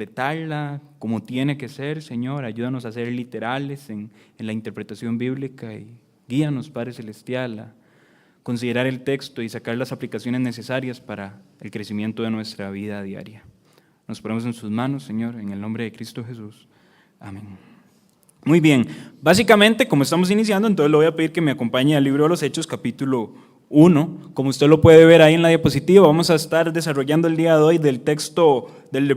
interpretarla como tiene que ser, Señor. Ayúdanos a ser literales en la interpretación bíblica y guíanos, Padre Celestial, a considerar el texto y sacar las aplicaciones necesarias para el crecimiento de nuestra vida diaria. Nos ponemos en sus manos, Señor, en el nombre de Cristo Jesús. Amén. Muy bien, básicamente, como estamos iniciando, entonces le voy a pedir que me acompañe al libro de los Hechos, capítulo 1. Como usted lo puede ver ahí en la diapositiva, vamos a estar desarrollando el día de hoy del texto del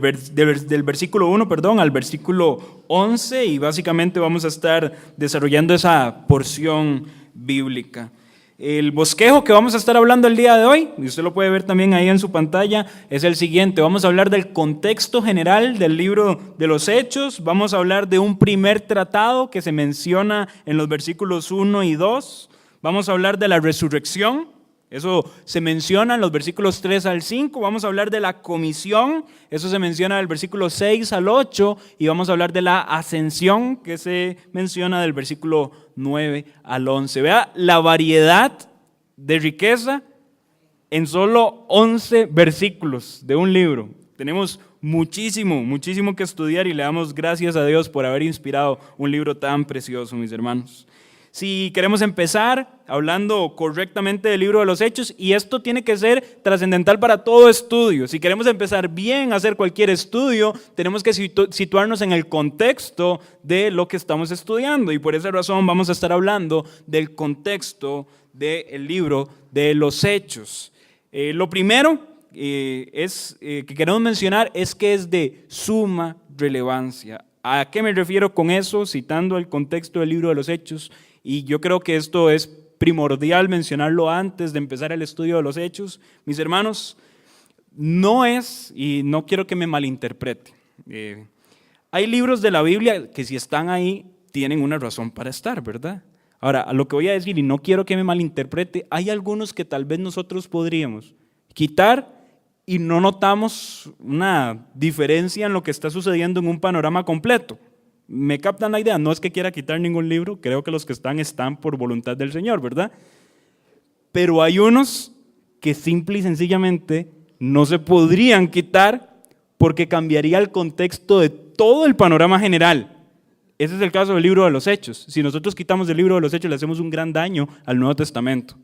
versículo 1, al versículo 11, y básicamente vamos a estar desarrollando esa porción bíblica. El bosquejo que vamos a estar hablando el día de hoy, y usted lo puede ver también ahí en su pantalla, es el siguiente. Vamos a hablar del contexto general del libro de los Hechos, vamos a hablar de un primer tratado que se menciona en los versículos 1 y 2, vamos a hablar de la resurrección, eso se menciona en los versículos 3 al 5, vamos a hablar de la comisión, eso se menciona del versículo 6 al 8, y vamos a hablar de la ascensión, que se menciona del versículo 9 al 11. Vea la variedad de riqueza en solo 11 versículos de un libro. Tenemos muchísimo que estudiar y le damos gracias a Dios por haber inspirado un libro tan precioso, mis hermanos. Si queremos empezar hablando correctamente del libro de los Hechos, y esto tiene que ser trascendental para todo estudio, si queremos empezar bien a hacer cualquier estudio, tenemos que situarnos en el contexto de lo que estamos estudiando, y por esa razón vamos a estar hablando del contexto del libro de los Hechos. Lo primero que queremos mencionar es que es de suma relevancia. ¿A qué me refiero con eso? Citando el contexto del libro de los Hechos, y yo creo que esto es primordial mencionarlo antes de empezar el estudio de los Hechos. Mis hermanos, no es, y no quiero que me malinterprete, hay libros de la Biblia que si están ahí tienen una razón para estar, ¿verdad? Ahora, a lo que voy a decir, y no quiero que me malinterprete, hay algunos que tal vez nosotros podríamos quitar y no notamos una diferencia en lo que está sucediendo en un panorama completo. ¿Me captan la idea? No es que quiera quitar ningún libro, creo que los que están por voluntad del Señor, ¿verdad? Pero hay unos que simple y sencillamente no se podrían quitar porque cambiaría el contexto de todo el panorama general. Ese es el caso del libro de los Hechos. Si nosotros quitamos el libro de los Hechos, le hacemos un gran daño al Nuevo Testamento.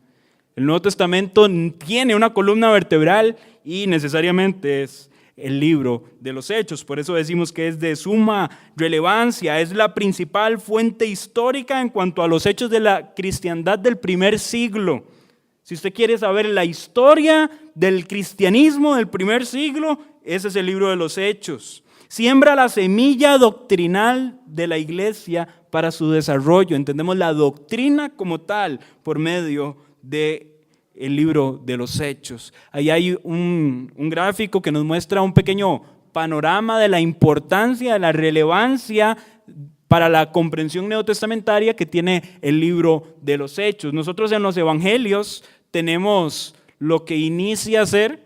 El Nuevo Testamento tiene una columna vertebral y necesariamente es el libro de los Hechos. Por eso decimos que es de suma relevancia, es la principal fuente histórica en cuanto a los hechos de la cristiandad del primer siglo. Si usted quiere saber la historia del cristianismo del primer siglo, ese es el libro de los Hechos. Siembra la semilla doctrinal de la iglesia para su desarrollo. Entendemos la doctrina como tal por medio de el libro de los Hechos. Ahí hay un gráfico que nos muestra un pequeño panorama de la importancia, de la relevancia para la comprensión neotestamentaria que tiene el libro de los Hechos. Nosotros en los evangelios tenemos lo que inicia a ser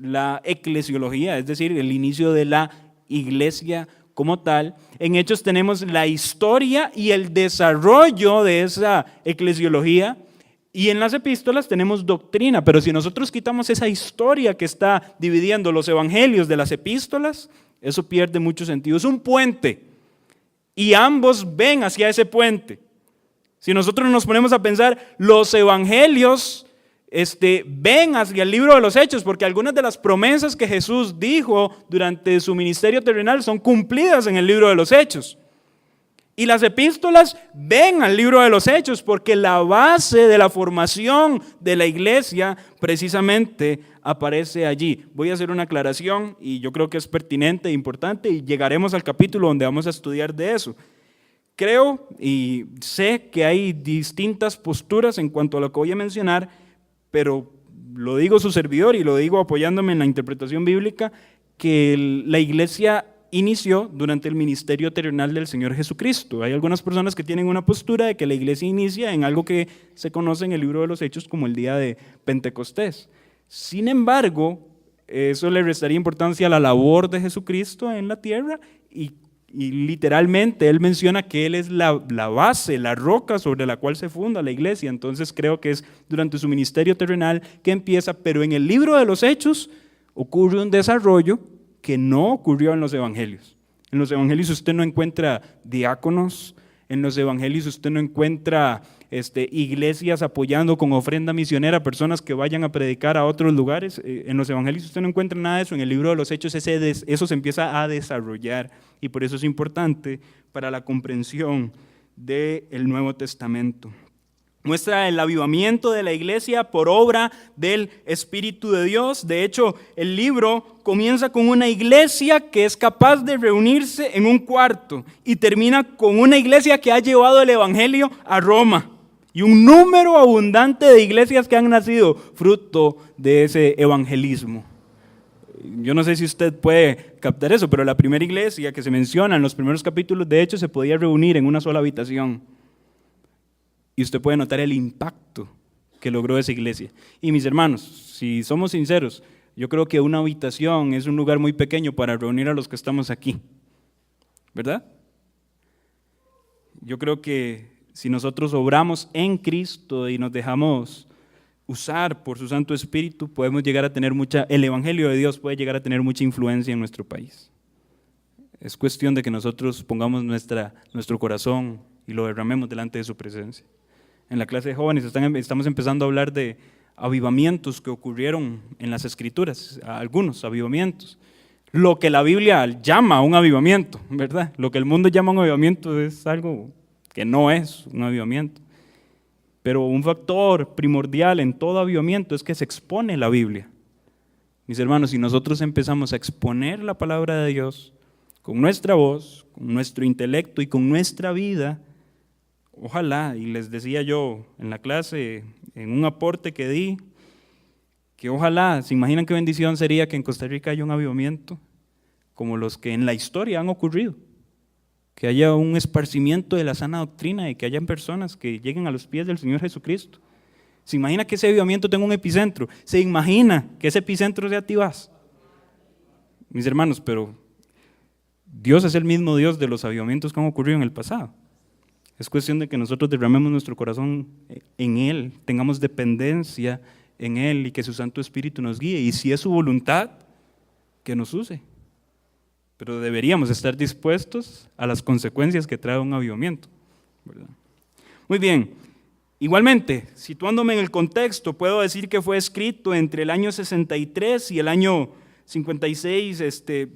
la eclesiología, es decir, el inicio de la iglesia como tal. En Hechos tenemos la historia y el desarrollo de esa eclesiología. Y en las epístolas tenemos doctrina, pero si nosotros quitamos esa historia que está dividiendo los evangelios de las epístolas, eso pierde mucho sentido. Es un puente y ambos ven hacia ese puente. Si nosotros nos ponemos a pensar, los evangelios ven hacia el libro de los Hechos, porque algunas de las promesas que Jesús dijo durante su ministerio terrenal son cumplidas en el libro de los Hechos. Y las epístolas ven al libro de los Hechos porque la base de la formación de la iglesia precisamente aparece allí. Voy a hacer una aclaración y yo creo que es pertinente e importante y llegaremos al capítulo donde vamos a estudiar de eso. Creo y sé que hay distintas posturas en cuanto a lo que voy a mencionar, pero lo digo su servidor y lo digo apoyándome en la interpretación bíblica, que la iglesia inició durante el ministerio terrenal del Señor Jesucristo. Hay algunas personas que tienen una postura de que la iglesia inicia en algo que se conoce en el libro de los Hechos como el día de Pentecostés. Sin embargo, eso le restaría importancia a la labor de Jesucristo en la tierra y literalmente Él menciona que Él es la base, la roca sobre la cual se funda la iglesia. Entonces creo que es durante su ministerio terrenal que empieza, pero en el libro de los Hechos ocurre un desarrollo que no ocurrió en los evangelios. En los evangelios usted no encuentra diáconos, en los evangelios usted no encuentra iglesias apoyando con ofrenda misionera a personas que vayan a predicar a otros lugares. En los evangelios usted no encuentra nada de eso. En el libro de los Hechos eso se empieza a desarrollar y por eso es importante para la comprensión del Nuevo Testamento. Muestra el avivamiento de la iglesia por obra del Espíritu de Dios. De hecho, el libro comienza con una iglesia que es capaz de reunirse en un cuarto y termina con una iglesia que ha llevado el evangelio a Roma y un número abundante de iglesias que han nacido fruto de ese evangelismo. Yo no sé si usted puede captar eso, pero la primera iglesia que se menciona en los primeros capítulos de Hechos se podía reunir en una sola habitación. Y usted puede notar el impacto que logró esa iglesia. Y mis hermanos, si somos sinceros, yo creo que una habitación es un lugar muy pequeño para reunir a los que estamos aquí, ¿verdad? Yo creo que si nosotros obramos en Cristo y nos dejamos usar por su Santo Espíritu, podemos llegar a tener el Evangelio de Dios puede llegar a tener mucha influencia en nuestro país. Es cuestión de que nosotros pongamos nuestro corazón y lo derramemos delante de su presencia. En la clase de jóvenes estamos empezando a hablar de avivamientos que ocurrieron en las Escrituras, algunos avivamientos. Lo que la Biblia llama un avivamiento, ¿verdad? Lo que el mundo llama un avivamiento es algo que no es un avivamiento. Pero un factor primordial en todo avivamiento es que se expone la Biblia. Mis hermanos, si nosotros empezamos a exponer la palabra de Dios con nuestra voz, con nuestro intelecto y con nuestra vida, ojalá, y les decía yo en la clase, en un aporte que di, que ojalá, ¿se imaginan qué bendición sería que en Costa Rica haya un avivamiento como los que en la historia han ocurrido? Que haya un esparcimiento de la sana doctrina y que hayan personas que lleguen a los pies del Señor Jesucristo. ¿Se imagina que ese avivamiento tenga un epicentro? ¿Se imagina que ese epicentro sea Tibás? Mis hermanos, pero Dios es el mismo Dios de los avivamientos que han ocurrido en el pasado. Es cuestión de que nosotros derramemos nuestro corazón en Él, tengamos dependencia en Él y que su Santo Espíritu nos guíe. Y si es su voluntad, que nos use. Pero deberíamos estar dispuestos a las consecuencias que trae un avivamiento, ¿verdad? Muy bien, igualmente, situándome en el contexto, puedo decir que fue escrito entre el año 63 y el año 56, entre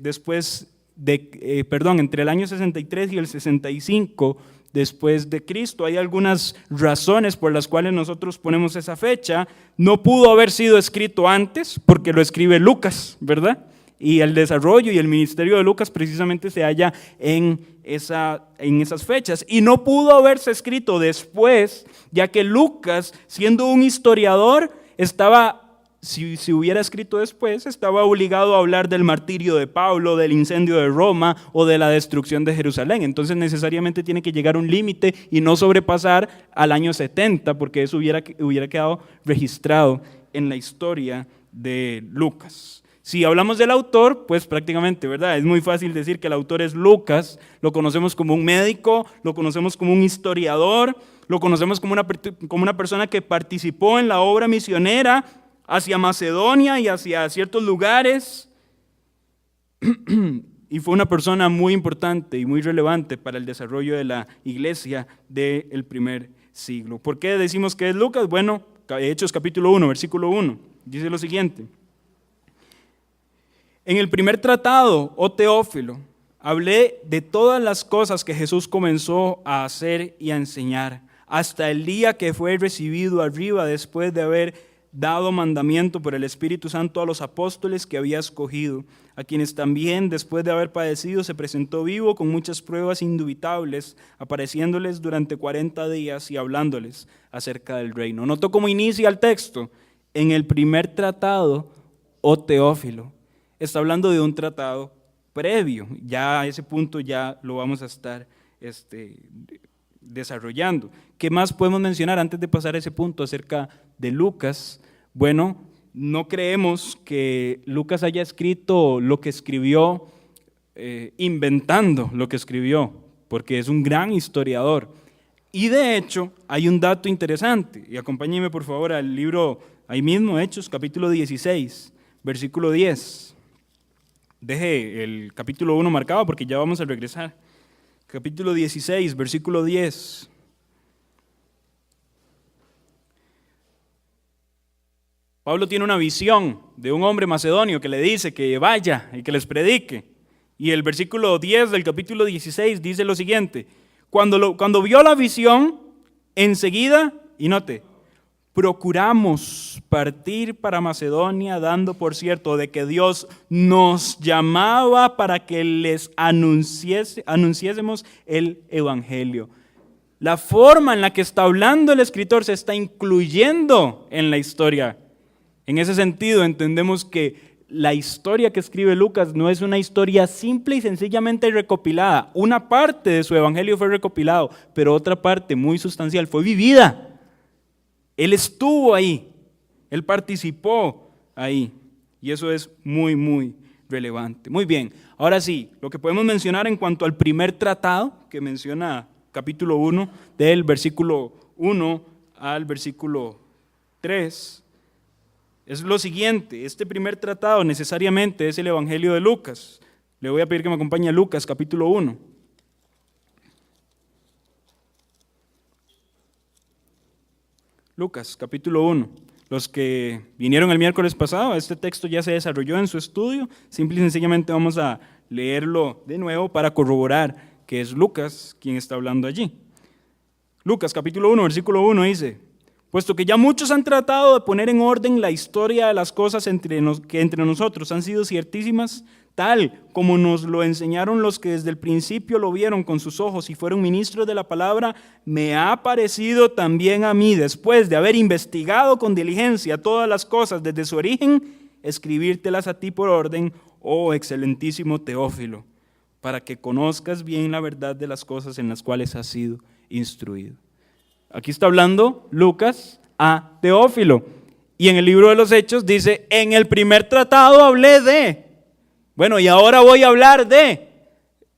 el año 63 y el 65 después de Cristo. Hay algunas razones por las cuales nosotros ponemos esa fecha. No pudo haber sido escrito antes porque lo escribe Lucas, ¿verdad? Y el desarrollo y el ministerio de Lucas precisamente se halla en esas fechas. Y no pudo haberse escrito después, ya que Lucas, siendo un historiador, si hubiera escrito después, estaba obligado a hablar del martirio de Pablo, del incendio de Roma o de la destrucción de Jerusalén. Entonces necesariamente tiene que llegar a un límite y no sobrepasar al año 70, porque eso hubiera quedado registrado en la historia de Lucas. Si hablamos del autor, pues prácticamente, ¿verdad? Es muy fácil decir que el autor es Lucas, lo conocemos como un médico, lo conocemos como un historiador, lo conocemos como una persona que participó en la obra misionera hacia Macedonia y hacia ciertos lugares, y fue una persona muy importante y muy relevante para el desarrollo de la iglesia del primer siglo. ¿Por qué decimos que es Lucas? Bueno, Hechos capítulo 1, versículo 1, dice lo siguiente. En el primer tratado, oh Teófilo, hablé de todas las cosas que Jesús comenzó a hacer y a enseñar, hasta el día que fue recibido arriba después de haber dado mandamiento por el Espíritu Santo a los apóstoles que había escogido, a quienes también después de haber padecido se presentó vivo con muchas pruebas indubitables, apareciéndoles durante 40 días y hablándoles acerca del reino. Notó cómo inicia el texto. En el primer tratado, oh Teófilo. Está hablando de un tratado previo, ya a ese punto ya lo vamos a estar desarrollando. ¿Qué más podemos mencionar antes de pasar a ese punto acerca de Lucas? Bueno, no creemos que Lucas haya escrito lo que escribió inventando lo que escribió, porque es un gran historiador. Y de hecho, hay un dato interesante, y acompáñenme por favor al libro, ahí mismo, Hechos, capítulo 16, versículo 10. Deje el capítulo 1 marcado porque ya vamos a regresar. Capítulo 16, versículo 10. Pablo tiene una visión de un hombre macedonio que le dice que vaya y que les predique. Y el versículo 10 del capítulo 16 dice lo siguiente: cuando vio la visión, enseguida, y note, procuramos partir para Macedonia, dando por cierto de que Dios nos llamaba para que les anunciásemos el evangelio. La forma en la que está hablando el escritor se está incluyendo en la historia. En ese sentido, entendemos que la historia que escribe Lucas no es una historia simple y sencillamente recopilada. Una parte de su evangelio fue recopilado, pero otra parte muy sustancial fue vivida. Él estuvo ahí, él participó ahí, y eso es muy, muy relevante. Muy bien, ahora sí, lo que podemos mencionar en cuanto al primer tratado, que menciona capítulo 1, del versículo 1 al versículo 3, es lo siguiente. Este primer tratado necesariamente es el Evangelio de Lucas. Le voy a pedir que me acompañe a Lucas, capítulo 1. Lucas, capítulo 1. Los que vinieron el miércoles pasado, este texto ya se desarrolló en su estudio. Simple y sencillamente vamos a leerlo de nuevo para corroborar que es Lucas quien está hablando allí. Lucas, capítulo 1, versículo 1 dice: puesto que ya muchos han tratado de poner en orden la historia de las cosas que entre nosotros han sido ciertísimas, tal como nos lo enseñaron los que desde el principio lo vieron con sus ojos y fueron ministros de la palabra, me ha parecido también a mí, después de haber investigado con diligencia todas las cosas desde su origen, escribírtelas a ti por orden, oh excelentísimo Teófilo, para que conozcas bien la verdad de las cosas en las cuales has sido instruido. Aquí está hablando Lucas a Teófilo. Y en el libro de los Hechos dice: en el primer tratado hablé de. Bueno, y ahora voy a hablar de.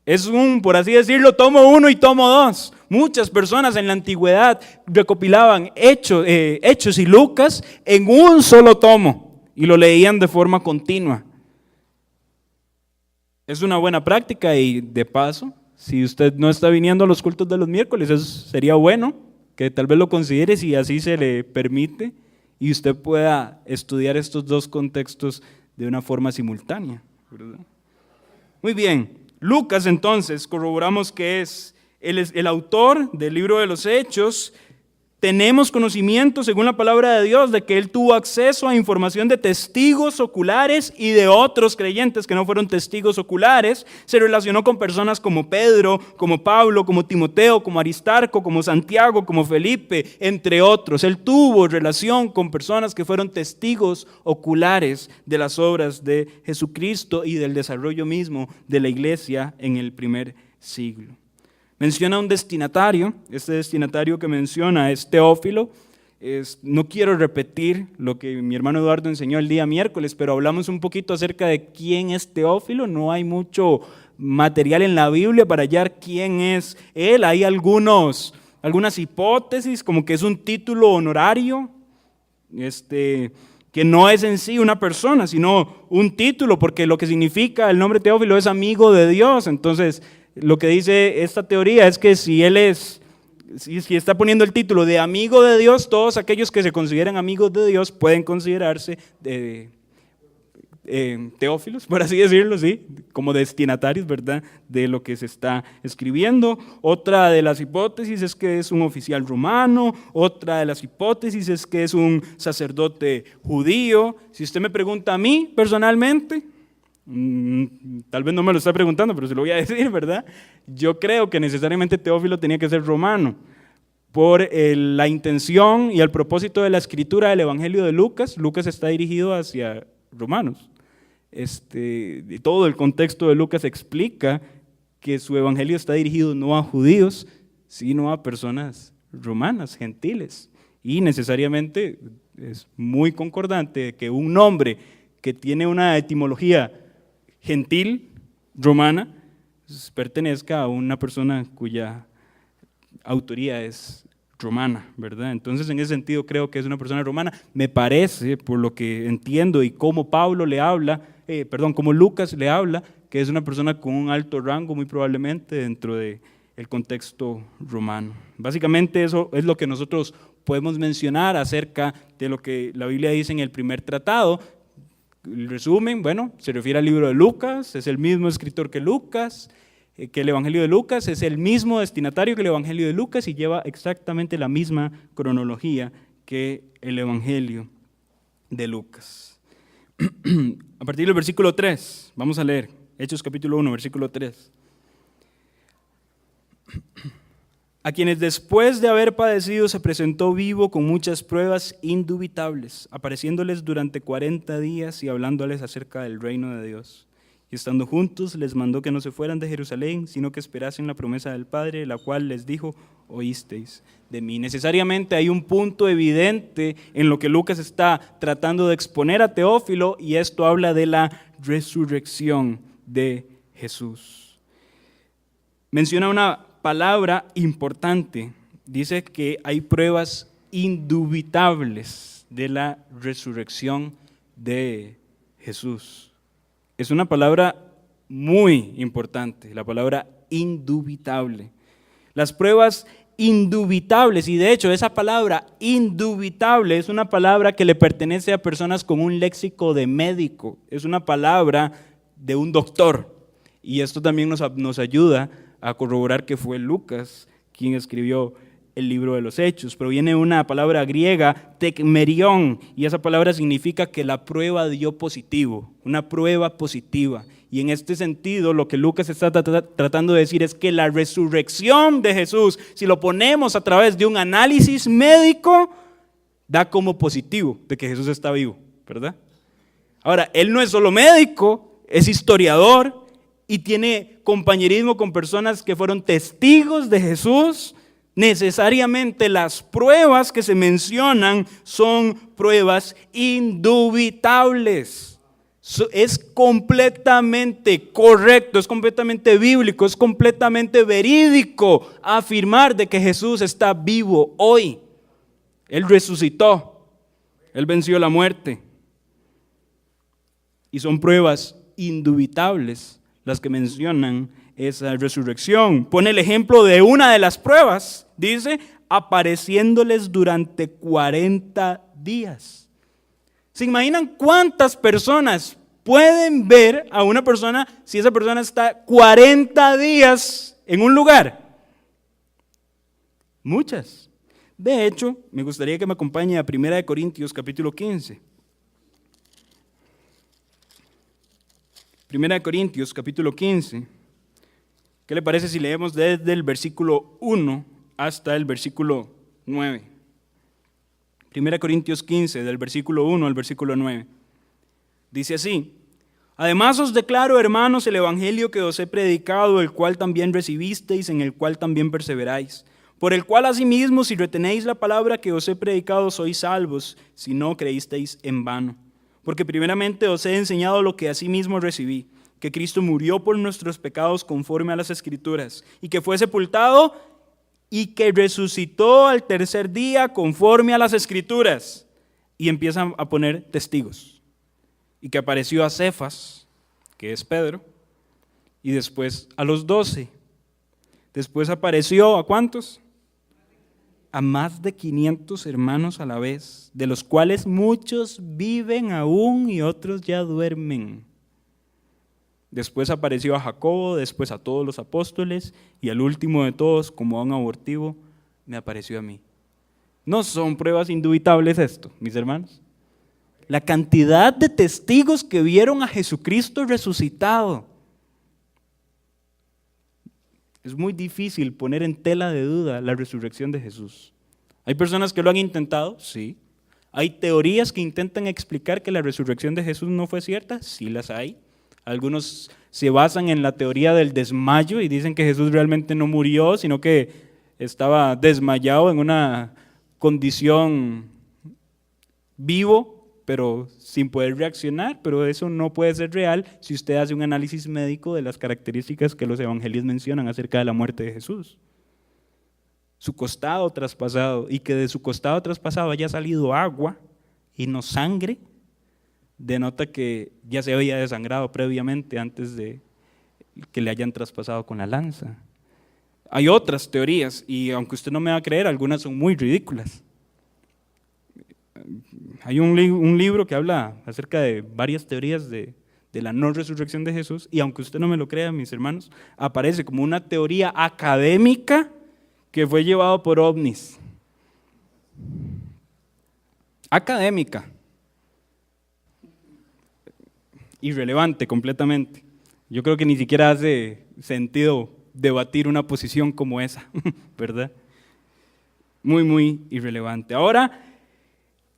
Es por así decirlo, tomo 1 y tomo 2. Muchas personas en la antigüedad recopilaban Hechos y Lucas en un solo tomo y lo leían de forma continua. Es una buena práctica y de paso, si usted no está viniendo a los cultos de los miércoles, eso sería bueno que tal vez lo considere si así se le permite y usted pueda estudiar estos dos contextos de una forma simultánea, ¿verdad? Muy bien, Lucas entonces corroboramos que es el autor del libro de los Hechos. Tenemos conocimiento, según la palabra de Dios, de que él tuvo acceso a información de testigos oculares y de otros creyentes que no fueron testigos oculares. Se relacionó con personas como Pedro, como Pablo, como Timoteo, como Aristarco, como Santiago, como Felipe, entre otros. Él tuvo relación con personas que fueron testigos oculares de las obras de Jesucristo y del desarrollo mismo de la iglesia en el primer siglo. Menciona un destinatario, este destinatario que menciona es Teófilo. No quiero repetir lo que mi hermano Eduardo enseñó el día miércoles, pero hablamos un poquito acerca de quién es Teófilo. No hay mucho material en la Biblia para hallar quién es él. Hay algunas hipótesis, como que es un título honorario, que no es en sí una persona, sino un título, porque lo que significa el nombre Teófilo es amigo de Dios. Entonces, lo que dice esta teoría es que si está poniendo el título de amigo de Dios, todos aquellos que se consideran amigos de Dios pueden considerarse teófilos, por así decirlo, ¿sí? Como destinatarios, ¿verdad?, de lo que se está escribiendo. Otra de las hipótesis es que es un oficial romano, otra de las hipótesis es que es un sacerdote judío. Si usted me pregunta a mí personalmente, tal vez no me lo está preguntando, pero se lo voy a decir, ¿verdad? Yo creo que necesariamente Teófilo tenía que ser romano por la intención y el propósito de la escritura del Evangelio de Lucas. Lucas está dirigido hacia romanos. Todo el contexto de Lucas explica que su Evangelio está dirigido no a judíos, sino a personas romanas, gentiles. Y necesariamente es muy concordante que un nombre que tiene una etimología gentil, romana, pertenezca a una persona cuya autoría es romana, ¿verdad? Entonces, en ese sentido, creo que es una persona romana. Me parece, por lo que entiendo y cómo cómo Lucas le habla, que es una persona con un alto rango, muy probablemente, dentro del contexto romano. Básicamente, eso es lo que nosotros podemos mencionar acerca de lo que la Biblia dice en el primer tratado. El resumen, bueno, se refiere al libro de Lucas, es el mismo escritor que Lucas, que el Evangelio de Lucas, es el mismo destinatario que el Evangelio de Lucas y lleva exactamente la misma cronología que el Evangelio de Lucas. A partir del versículo 3, vamos a leer Hechos capítulo 1, versículo 3. A quienes después de haber padecido se presentó vivo con muchas pruebas indubitables, apareciéndoles durante 40 días y hablándoles acerca del reino de Dios. Y estando juntos les mandó que no se fueran de Jerusalén, sino que esperasen la promesa del Padre, la cual les dijo: oísteis de mí. Necesariamente hay un punto evidente en lo que Lucas está tratando de exponer a Teófilo, y esto habla de la resurrección de Jesús. Menciona una palabra importante, dice que hay pruebas indubitables de la resurrección de Jesús. Es una palabra muy importante, la palabra indubitable. Las pruebas indubitables, y de hecho esa palabra indubitable es una palabra que le pertenece a personas con un léxico de médico, es una palabra de un doctor, y esto también nos ayuda a corroborar que fue Lucas quien escribió el libro de los Hechos. Proviene de una palabra griega, tekmerion, y esa palabra significa que la prueba dio positivo, una prueba positiva. Y en este sentido, lo que Lucas está tratando de decir es que la resurrección de Jesús, si lo ponemos a través de un análisis médico, da como positivo de que Jesús está vivo, ¿verdad? Ahora, él no es solo médico, es historiador y tiene compañerismo con personas que fueron testigos de Jesús. Necesariamente las pruebas que se mencionan son pruebas indubitables. Es completamente correcto, es completamente bíblico, es completamente verídico afirmar de que Jesús está vivo hoy. Él resucitó, Él venció la muerte. Y son pruebas indubitables las que mencionan esa resurrección. Pone el ejemplo de una de las pruebas, dice, apareciéndoles durante 40 días. ¿Se imaginan cuántas personas pueden ver a una persona si esa persona está 40 días en un lugar? Muchas. De hecho, me gustaría que me acompañe a 1 Corintios capítulo 15. 1 Corintios capítulo 15. ¿Qué le parece si leemos desde el versículo 1 hasta el versículo 9? 1 Corintios 15, del versículo 1 al versículo 9. Dice así: además os declaro, hermanos, el evangelio que os he predicado, el cual también recibisteis, en el cual también perseveráis, por el cual asimismo, si retenéis la palabra que os he predicado, sois salvos, si no creísteis en vano. Porque primeramente os he enseñado lo que asimismo recibí, que Cristo murió por nuestros pecados conforme a las Escrituras, y que fue sepultado y que resucitó al tercer día conforme a las Escrituras. Y empiezan a poner testigos. Y que apareció a Cefas, que es Pedro, y después a los 12. Después apareció ¿a cuántos? A más de 500 hermanos a la vez, de los cuales muchos viven aún y otros ya duermen. Después apareció a Jacobo, después a todos los apóstoles, y al último de todos, como a un abortivo, me apareció a mí. ¿No son pruebas indubitables esto, mis hermanos? La cantidad de testigos que vieron a Jesucristo resucitado. Es muy difícil poner en tela de duda la resurrección de Jesús. ¿Hay personas que lo han intentado? Sí. ¿Hay teorías que intentan explicar que la resurrección de Jesús no fue cierta? Sí las hay. Algunos se basan en la teoría del desmayo y dicen que Jesús realmente no murió, sino que estaba desmayado en una condición vivo, pero sin poder reaccionar, pero eso no puede ser real si usted hace un análisis médico de las características que los evangelios mencionan acerca de la muerte de Jesús. su costado traspasado, y que de su costado traspasado haya salido agua y no sangre, denota que ya se había desangrado previamente antes de que le hayan traspasado con la lanza. Hay otras teorías, y aunque usted no me va a creer, algunas son muy ridículas. Hay un libro que habla acerca de varias teorías de la no resurrección de Jesús, y aunque usted no me lo crea, mis hermanos, aparece como una teoría académica que fue llevado por ovnis. Académica. Irrelevante completamente. Yo creo que ni siquiera hace sentido debatir una posición como esa, ¿verdad? Muy, muy irrelevante. Ahora,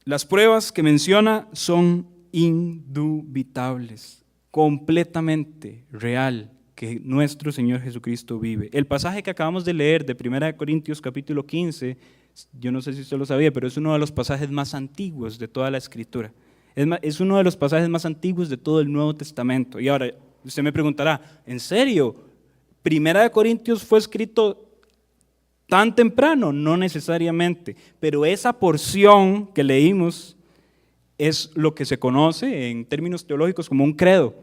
las pruebas que menciona son indubitables, completamente real, que nuestro Señor Jesucristo vive. El pasaje que acabamos de leer de 1 Corintios capítulo 15, yo no sé si usted lo sabía, pero es uno de los pasajes más antiguos de toda la Escritura. Es uno de los pasajes más antiguos de todo el Nuevo Testamento. Y ahora, usted me preguntará, ¿en serio? ¿1 Corintios fue escrito tan temprano? No necesariamente, pero esa porción que leímos es lo que se conoce en términos teológicos como un credo.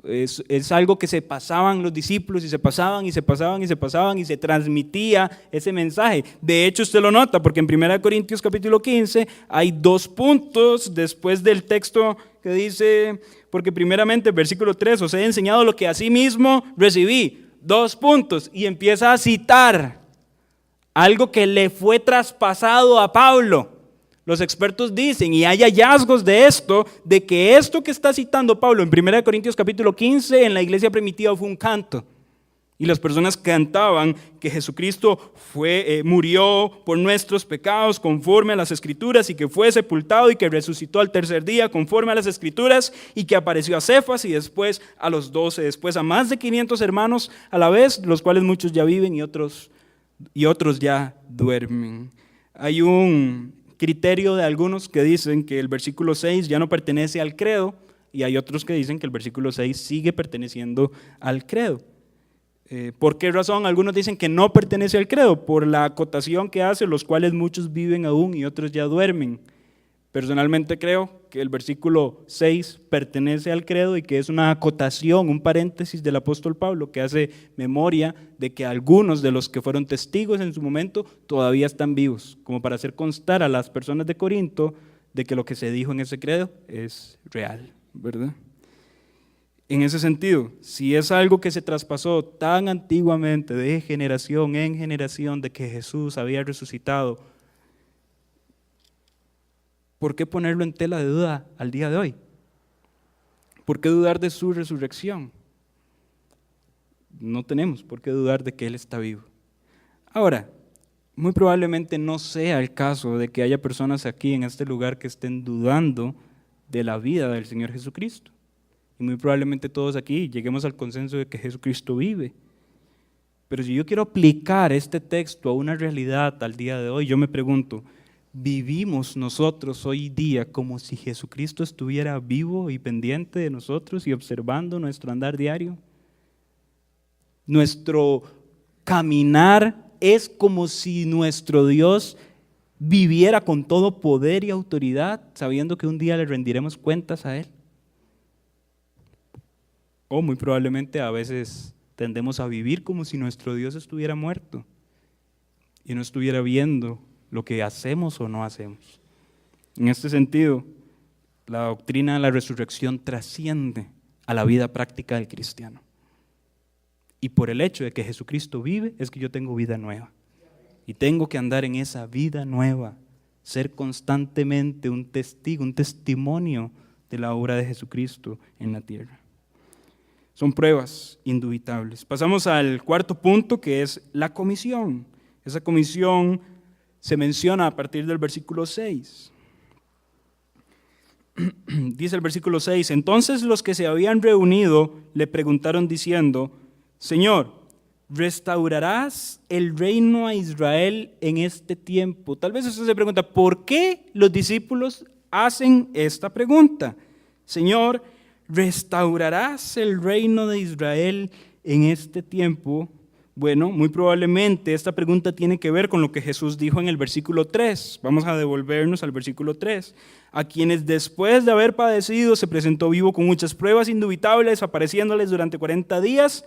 Es algo que se pasaban los discípulos y se pasaban y se pasaban y se pasaban y se transmitía ese mensaje. De hecho, usted lo nota porque en 1 Corintios capítulo 15 hay 2 puntos después del texto que dice, porque primeramente, versículo 3, os he enseñado lo que asimismo recibí. 2 puntos y empieza a citar algo que le fue traspasado a Pablo. Los expertos dicen, y hay hallazgos de esto, de que esto que está citando Pablo en 1 Corintios capítulo 15 en la iglesia primitiva fue un canto. Y las personas cantaban que Jesucristo murió por nuestros pecados conforme a las Escrituras y que fue sepultado y que resucitó al tercer día conforme a las Escrituras y que apareció a Cefas y después a los 12, después a más de 500 hermanos a la vez, los cuales muchos ya viven y otros ya duermen. Hay un criterio de algunos que dicen que el versículo 6 ya no pertenece al credo y hay otros que dicen que el versículo 6 sigue perteneciendo al credo. ¿Por qué razón? Algunos dicen que no pertenece al credo, por la acotación que hace, los cuales muchos viven aún y otros ya duermen. Personalmente creo que el versículo 6 pertenece al credo y que es una acotación, un paréntesis del apóstol Pablo que hace memoria de que algunos de los que fueron testigos en su momento todavía están vivos, como para hacer constar a las personas de Corinto de que lo que se dijo en ese credo es real, ¿verdad? En ese sentido, si es algo que se traspasó tan antiguamente, de generación en generación, de que Jesús había resucitado, ¿por qué ponerlo en tela de duda al día de hoy? ¿Por qué dudar de su resurrección? No tenemos por qué dudar de que Él está vivo. Ahora, muy probablemente no sea el caso de que haya personas aquí en este lugar que estén dudando de la vida del Señor Jesucristo. Y muy probablemente todos aquí lleguemos al consenso de que Jesucristo vive. Pero si yo quiero aplicar este texto a una realidad al día de hoy, yo me pregunto, ¿vivimos nosotros hoy día como si Jesucristo estuviera vivo y pendiente de nosotros y observando nuestro andar diario? Nuestro caminar es como si nuestro Dios viviera con todo poder y autoridad, sabiendo que un día le rendiremos cuentas a Él. O muy probablemente a veces tendemos a vivir como si nuestro Dios estuviera muerto y no estuviera viendo lo que hacemos o no hacemos. En este sentido, la doctrina de la resurrección trasciende a la vida práctica del cristiano. Y por el hecho de que Jesucristo vive, es que yo tengo vida nueva. Y tengo que andar en esa vida nueva, ser constantemente un testigo, un testimonio de la obra de Jesucristo en la tierra. Son pruebas indubitables. Pasamos al 4º punto, que es la comisión. Esa comisión se menciona a partir del versículo 6. Dice el versículo 6, entonces los que se habían reunido le preguntaron diciendo, Señor, ¿restaurarás el reino a Israel en este tiempo? Tal vez usted se pregunta, ¿por qué los discípulos hacen esta pregunta? Señor, ¿restaurarás el reino de Israel en este tiempo? Bueno, muy probablemente esta pregunta tiene que ver con lo que Jesús dijo en el versículo 3. Vamos a devolvernos al versículo 3. A quienes después de haber padecido se presentó vivo con muchas pruebas indubitables, apareciéndoles durante 40 días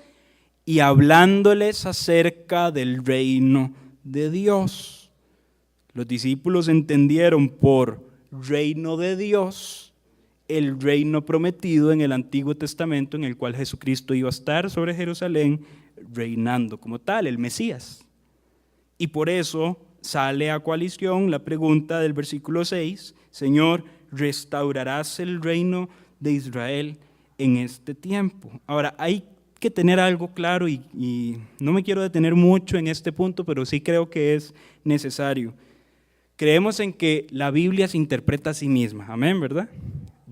y hablándoles acerca del reino de Dios. Los discípulos entendieron por reino de Dios el reino prometido en el Antiguo Testamento, en el cual Jesucristo iba a estar sobre Jerusalén reinando como tal, el Mesías. Y por eso sale a coalición la pregunta del versículo 6, Señor, ¿restaurarás el reino de Israel en este tiempo? Ahora, hay que tener algo claro y no me quiero detener mucho en este punto, pero sí creo que es necesario. Creemos en que la Biblia se interpreta a sí misma, amén, ¿verdad?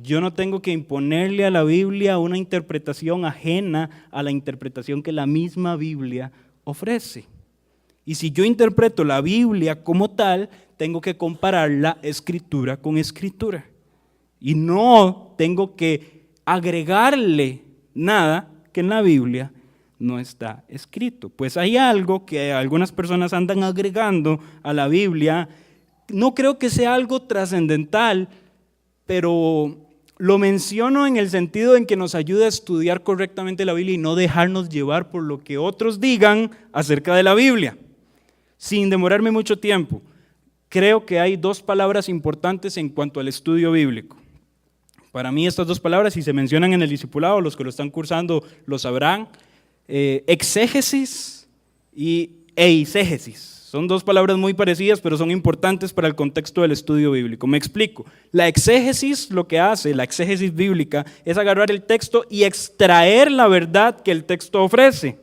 Yo no tengo que imponerle a la Biblia una interpretación ajena a la interpretación que la misma Biblia ofrece. Y si yo interpreto la Biblia como tal, tengo que compararla escritura con escritura. Y no tengo que agregarle nada que en la Biblia no está escrito. Pues hay algo que algunas personas andan agregando a la Biblia. No creo que sea algo trascendental, pero lo menciono en el sentido en que nos ayuda a estudiar correctamente la Biblia y no dejarnos llevar por lo que otros digan acerca de la Biblia. Sin demorarme mucho tiempo, creo que hay dos palabras importantes en cuanto al estudio bíblico. Para mí estas dos palabras, si se mencionan en el discipulado, los que lo están cursando lo sabrán, exégesis y eisegesis. Son dos palabras muy parecidas, pero son importantes para el contexto del estudio bíblico. Me explico. La exégesis, lo que hace, la exégesis bíblica, es agarrar el texto y extraer la verdad que el texto ofrece.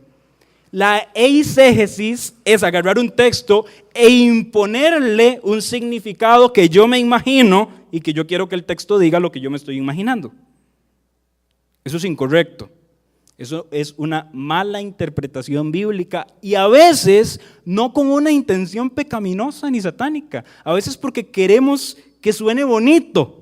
La eisegesis es agarrar un texto e imponerle un significado que yo me imagino y que yo quiero que el texto diga lo que yo me estoy imaginando. Eso es incorrecto. Eso es una mala interpretación bíblica y a veces no con una intención pecaminosa ni satánica, a veces porque queremos que suene bonito,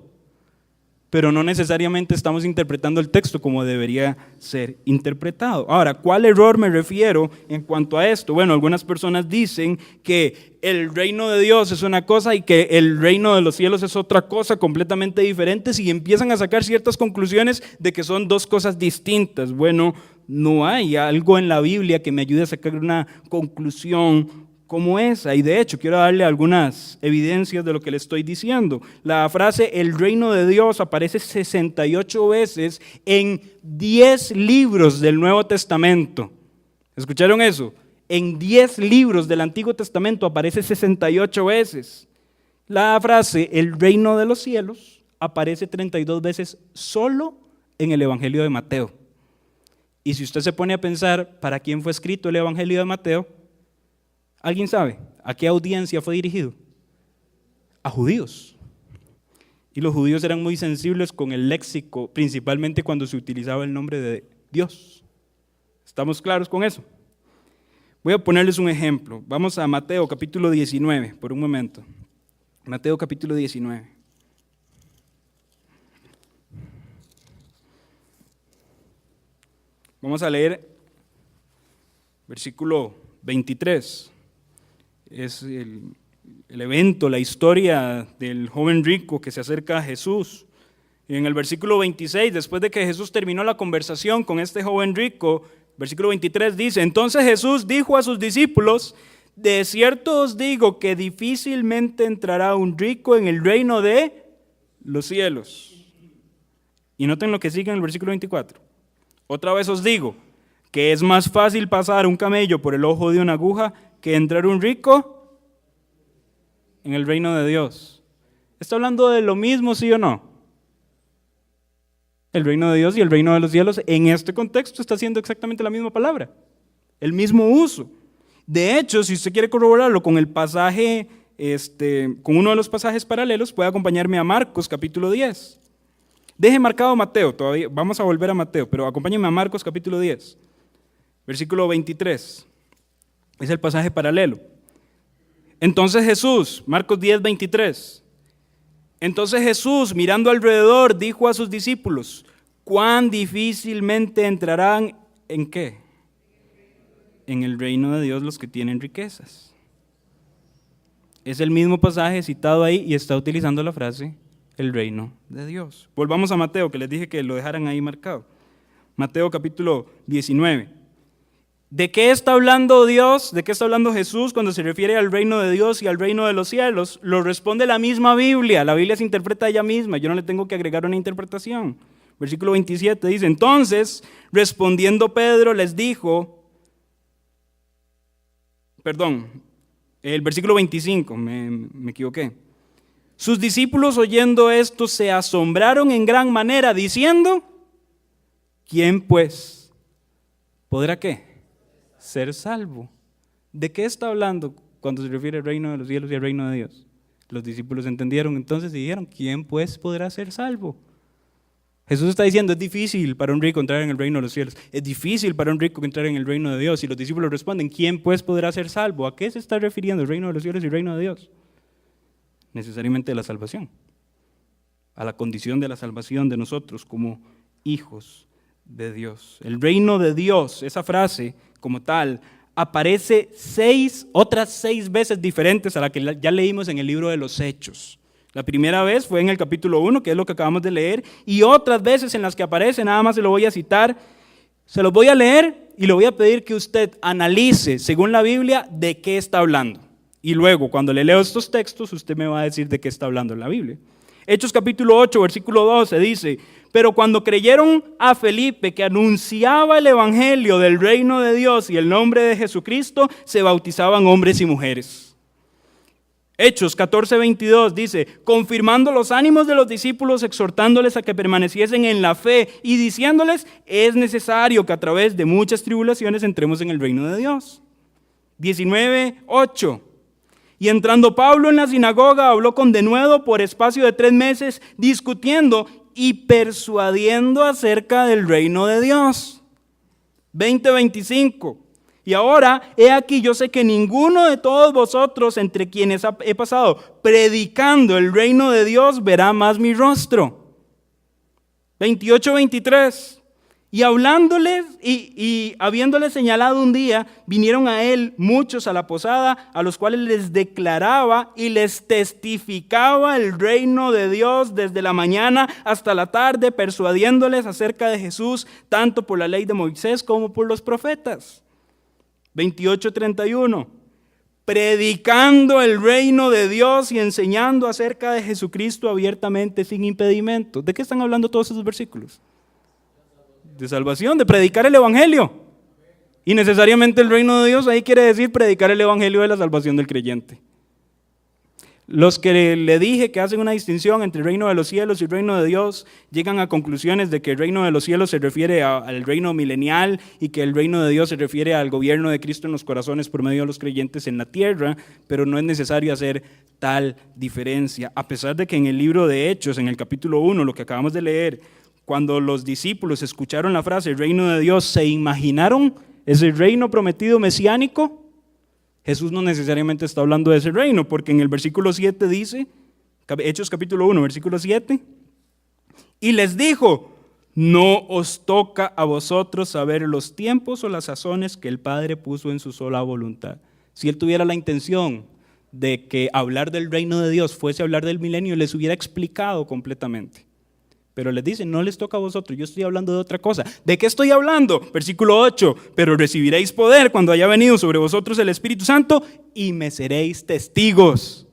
pero no necesariamente estamos interpretando el texto como debería ser interpretado. Ahora, ¿cuál error me refiero en cuanto a esto? Bueno, algunas personas dicen que el reino de Dios es una cosa y que el reino de los cielos es otra cosa completamente diferente y empiezan a sacar ciertas conclusiones de que son dos cosas distintas. Bueno, no hay algo en la Biblia que me ayude a sacar una conclusión como esa, y de hecho quiero darle algunas evidencias de lo que le estoy diciendo. La frase el reino de Dios aparece 68 veces en 10 libros del Nuevo Testamento. ¿Escucharon eso? En 10 libros del Antiguo Testamento aparece 68 veces. La frase el reino de los cielos aparece 32 veces solo en el Evangelio de Mateo. Y si usted se pone a pensar para quién fue escrito el Evangelio de Mateo, ¿alguien sabe a qué audiencia fue dirigido? A judíos. Y los judíos eran muy sensibles con el léxico, principalmente cuando se utilizaba el nombre de Dios. ¿Estamos claros con eso? Voy a ponerles un ejemplo. Vamos a Mateo capítulo 19, por un momento. Mateo capítulo 19. Vamos a leer versículo 23. Es el evento, la historia del joven rico que se acerca a Jesús. Y en el versículo 26, después de que Jesús terminó la conversación con este joven rico, versículo 23 dice, entonces Jesús dijo a sus discípulos, de cierto os digo que difícilmente entrará un rico en el reino de los cielos. Y noten lo que sigue en el versículo 24. Otra vez os digo que es más fácil pasar un camello por el ojo de una aguja que entrar un rico en el reino de Dios. ¿Está hablando de lo mismo, sí o no? El reino de Dios y el reino de los cielos en este contexto está haciendo exactamente la misma palabra, el mismo uso. De hecho, si usted quiere corroborarlo con el pasaje, con uno de los pasajes paralelos, puede acompañarme a Marcos capítulo 10. Deje marcado Mateo, todavía vamos a volver a Mateo, pero acompáñeme a Marcos capítulo 10, versículo 23. Es el pasaje paralelo. Entonces Jesús, Marcos 10, 23. Entonces Jesús, mirando alrededor, dijo a sus discípulos, ¿cuán difícilmente entrarán en qué? en el reino de Dios los que tienen riquezas. Es el mismo pasaje citado ahí y está utilizando la frase el reino de Dios. Volvamos a Mateo, que les dije que lo dejaran ahí marcado. Mateo capítulo 19. ¿De qué está hablando Dios? ¿De qué está hablando Jesús cuando se refiere al reino de Dios y al reino de los cielos? Lo responde la misma Biblia. La Biblia se interpreta ella misma. Yo no le tengo que agregar una interpretación. Versículo 27 dice, entonces, respondiendo Pedro les dijo, el versículo 25, me equivoqué. Sus discípulos oyendo esto se asombraron en gran manera, diciendo, ¿quién pues podrá qué? Ser salvo. ¿De qué está hablando cuando se refiere al reino de los cielos y al reino de Dios? Los discípulos entendieron entonces y dijeron, ¿quién pues podrá ser salvo? Jesús está diciendo, es difícil para un rico entrar en el reino de los cielos, es difícil para un rico entrar en el reino de Dios. Y los discípulos responden, ¿quién pues podrá ser salvo? ¿A qué se está refiriendo el reino de los cielos y el reino de Dios? Necesariamente la salvación, a la condición de la salvación de nosotros como hijos de Dios. El reino de Dios, esa frase como tal, aparece otras seis veces diferentes a la que ya leímos en el libro de los Hechos. La primera vez fue en el capítulo 1, que es lo que acabamos de leer, y otras veces en las que aparece, nada más se lo voy a citar, se los voy a leer y le voy a pedir que usted analice, según la Biblia, de qué está hablando. Y luego, cuando le leo estos textos, usted me va a decir de qué está hablando en la Biblia. Hechos capítulo 8, versículo 12 dice, pero cuando creyeron a Felipe que anunciaba el evangelio del reino de Dios y el nombre de Jesucristo, se bautizaban hombres y mujeres. Hechos 14, 22 dice, confirmando los ánimos de los discípulos, exhortándoles a que permaneciesen en la fe y diciéndoles, es necesario que a través de muchas tribulaciones entremos en el reino de Dios. 19, 8. Y entrando Pablo en la sinagoga, habló con denuedo por espacio de 3 meses, discutiendo y persuadiendo acerca del reino de Dios. 20:25. Y ahora, he aquí, yo sé que ninguno de todos vosotros, entre quienes he pasado predicando el reino de Dios, verá más mi rostro. 28:23. Y hablándoles y habiéndoles señalado un día, vinieron a él muchos a la posada, a los cuales les declaraba y les testificaba el reino de Dios desde la mañana hasta la tarde, persuadiéndoles acerca de Jesús, tanto por la ley de Moisés como por los profetas. 28:31. Predicando el reino de Dios y enseñando acerca de Jesucristo abiertamente sin impedimento. ¿De qué están hablando todos esos versículos? De salvación, de predicar el evangelio. Y necesariamente el reino de Dios ahí quiere decir predicar el evangelio de la salvación del creyente. Los que le dije que hacen una distinción entre el reino de los cielos y el reino de Dios llegan a conclusiones de que el reino de los cielos se refiere al reino milenial y que el reino de Dios se refiere al gobierno de Cristo en los corazones por medio de los creyentes en la tierra, pero no es necesario hacer tal diferencia. A pesar de que en el libro de Hechos, en el capítulo 1, lo que acabamos de leer, cuando los discípulos escucharon la frase el reino de Dios, se imaginaron ese reino prometido mesiánico. Jesús no necesariamente está hablando de ese reino, porque en el versículo 7 dice, Hechos capítulo 1, versículo 7, y les dijo, no os toca a vosotros saber los tiempos o las sazones que el Padre puso en su sola voluntad. Si él tuviera la intención de que hablar del reino de Dios fuese hablar del milenio, les hubiera explicado completamente. Pero les dice, no les toca a vosotros, yo estoy hablando de otra cosa. ¿De qué estoy hablando? Versículo 8, pero recibiréis poder cuando haya venido sobre vosotros el Espíritu Santo y me seréis testigos.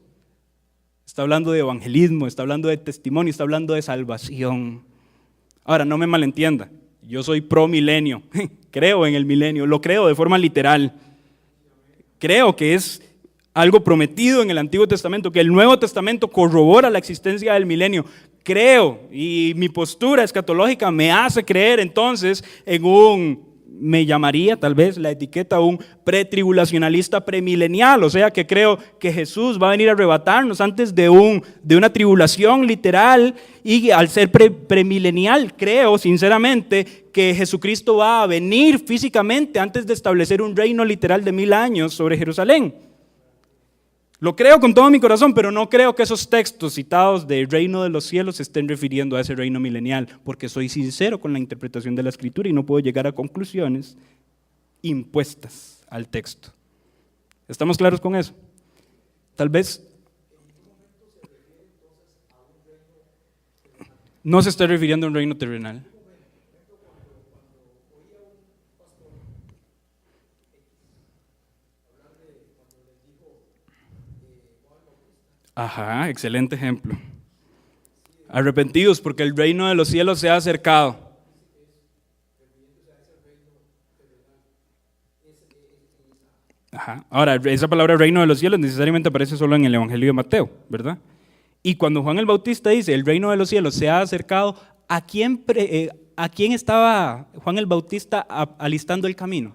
Está hablando de evangelismo, está hablando de testimonio, está hablando de salvación. Ahora, no me malentienda, yo soy pro milenio, creo en el milenio, lo creo de forma literal. Creo que es algo prometido en el Antiguo Testamento, que el Nuevo Testamento corrobora la existencia del milenio. Creo, y mi postura escatológica me hace creer entonces me llamaría tal vez la etiqueta un pretribulacionalista premilenial, o sea que creo que Jesús va a venir a arrebatarnos antes de una tribulación literal, y al ser premilenial creo sinceramente que Jesucristo va a venir físicamente antes de establecer un reino literal de 1000 años sobre Jerusalén. Lo creo con todo mi corazón, pero no creo que esos textos citados del reino de los cielos se estén refiriendo a ese reino milenial, porque soy sincero con la interpretación de la Escritura y no puedo llegar a conclusiones impuestas al texto. ¿Estamos claros con eso? Tal vez no se está refiriendo a un reino terrenal. Ajá, excelente ejemplo. Arrepentidos porque el reino de los cielos se ha acercado. Ajá. Ahora, esa palabra reino de los cielos necesariamente aparece solo en el Evangelio de Mateo, ¿verdad? Y cuando Juan el Bautista dice el reino de los cielos se ha acercado, ¿a quién estaba Juan el Bautista alistando el camino?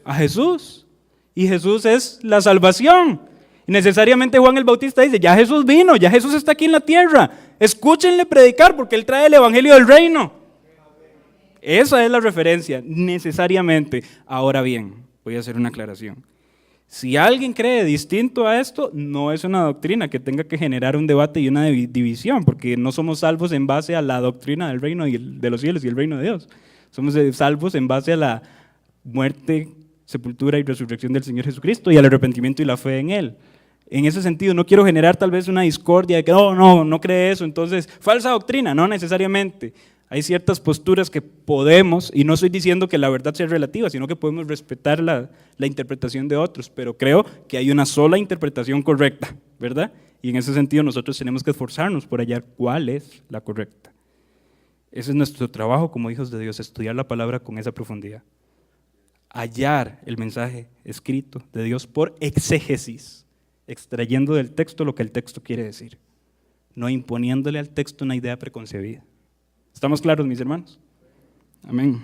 A Jesús. Y Jesús es la salvación. Y necesariamente Juan el Bautista dice, ya Jesús vino, ya Jesús está aquí en la tierra. Escúchenle predicar porque Él trae el Evangelio del reino. Esa es la referencia, necesariamente. Ahora bien, voy a hacer una aclaración. Si alguien cree distinto a esto, no es una doctrina que tenga que generar un debate y una división, porque no somos salvos en base a la doctrina del reino de los cielos y el reino de Dios. Somos salvos en base a la muerte, sepultura y resurrección del Señor Jesucristo y al arrepentimiento y la fe en Él. En ese sentido, no quiero generar tal vez una discordia de que no cree eso, entonces, falsa doctrina, no necesariamente. Hay ciertas posturas que podemos, y no estoy diciendo que la verdad sea relativa, sino que podemos respetar la interpretación de otros, pero creo que hay una sola interpretación correcta, ¿verdad? Y en ese sentido nosotros tenemos que esforzarnos por hallar cuál es la correcta. Ese es nuestro trabajo como hijos de Dios, estudiar la palabra con esa profundidad. Hallar el mensaje escrito de Dios por exégesis, extrayendo del texto lo que el texto quiere decir, no imponiéndole al texto una idea preconcebida. ¿Estamos claros, mis hermanos? Amén.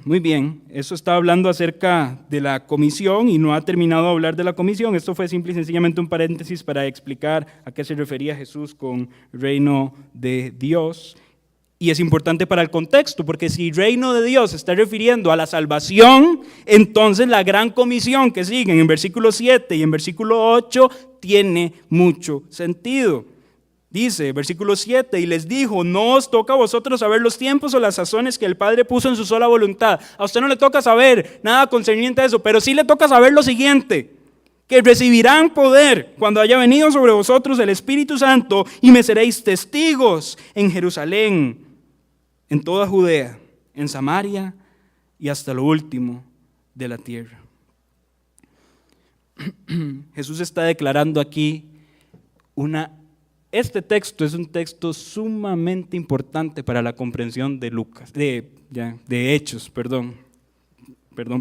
Muy bien, eso está hablando acerca de la comisión y no ha terminado de hablar de la comisión. Esto fue simple y sencillamente un paréntesis para explicar a qué se refería Jesús con reino de Dios. Y es importante para el contexto, porque si reino de Dios se está refiriendo a la salvación, entonces la gran comisión que siguen en versículo 7 y en versículo 8 tiene mucho sentido. Dice, versículo 7, y les dijo, no os toca a vosotros saber los tiempos o las sazones que el Padre puso en su sola voluntad. A usted no le toca saber nada concerniente a eso, pero sí le toca saber lo siguiente, que recibirán poder cuando haya venido sobre vosotros el Espíritu Santo y me seréis testigos en Jerusalén, en toda Judea, en Samaria y hasta lo último de la tierra. Jesús está declarando aquí este texto es un texto sumamente importante para la comprensión de Hechos, perdón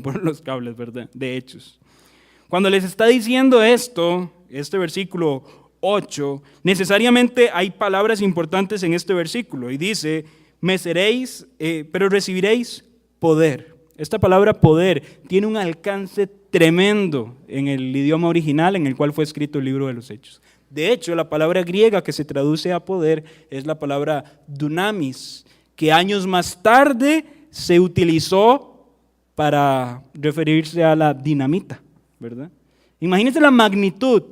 por los cables, ¿verdad? De Hechos. Cuando les está diciendo esto, este versículo 8, necesariamente hay palabras importantes en este versículo y dice, me seréis, pero recibiréis poder. Esta palabra poder tiene un alcance tremendo en el idioma original en el cual fue escrito el libro de los Hechos. De hecho, la palabra griega que se traduce a poder es la palabra dunamis, que años más tarde se utilizó para referirse a la dinamita, ¿verdad? Imagínense la magnitud.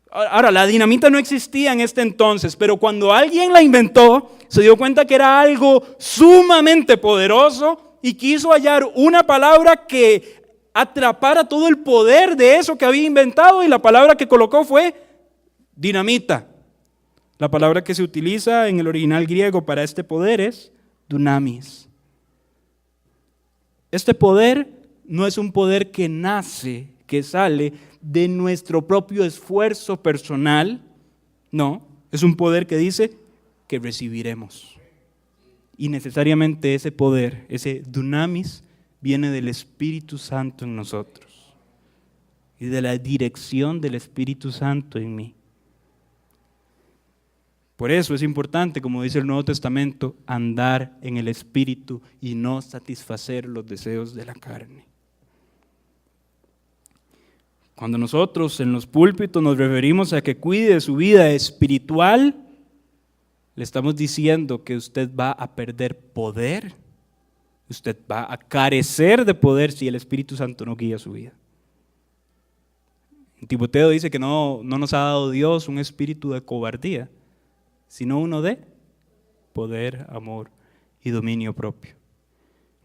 Ahora, la dinamita no existía en este entonces, pero cuando alguien la inventó, se dio cuenta que era algo sumamente poderoso y quiso hallar una palabra que atrapara todo el poder de eso que había inventado, y la palabra que colocó fue dinamita. La palabra que se utiliza en el original griego para este poder es dunamis. Este poder no es un poder que nace, que sale de nuestro propio esfuerzo personal, no, es un poder que dice que recibiremos. Y necesariamente ese poder, ese dunamis, viene del Espíritu Santo en nosotros y de la dirección del Espíritu Santo en mí. Por eso es importante, como dice el Nuevo Testamento, andar en el Espíritu y no satisfacer los deseos de la carne. Cuando nosotros en los púlpitos nos referimos a que cuide su vida espiritual, le estamos diciendo que usted va a perder poder, usted va a carecer de poder si el Espíritu Santo no guía su vida. Timoteo dice que no nos ha dado Dios un espíritu de cobardía, sino uno de poder, amor y dominio propio.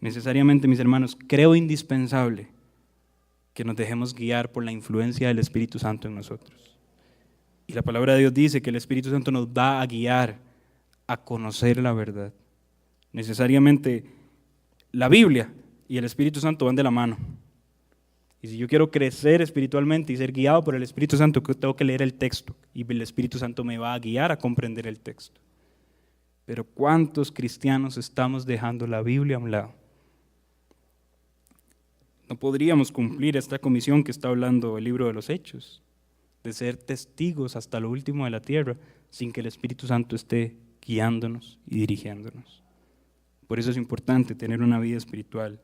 necesariamente, mis hermanos, creo indispensable que nos dejemos guiar por la influencia del Espíritu Santo en nosotros. Y la palabra de Dios dice que el Espíritu Santo nos va a guiar a conocer la verdad. Necesariamente la Biblia y el Espíritu Santo van de la mano. Y si yo quiero crecer espiritualmente y ser guiado por el Espíritu Santo, tengo que leer el texto y el Espíritu Santo me va a guiar a comprender el texto. Pero ¿cuántos cristianos estamos dejando la Biblia a un lado? No podríamos cumplir esta comisión que está hablando el libro de los Hechos, de ser testigos hasta lo último de la tierra, sin que el Espíritu Santo esté guiándonos y dirigiéndonos. Por eso es importante tener una vida espiritual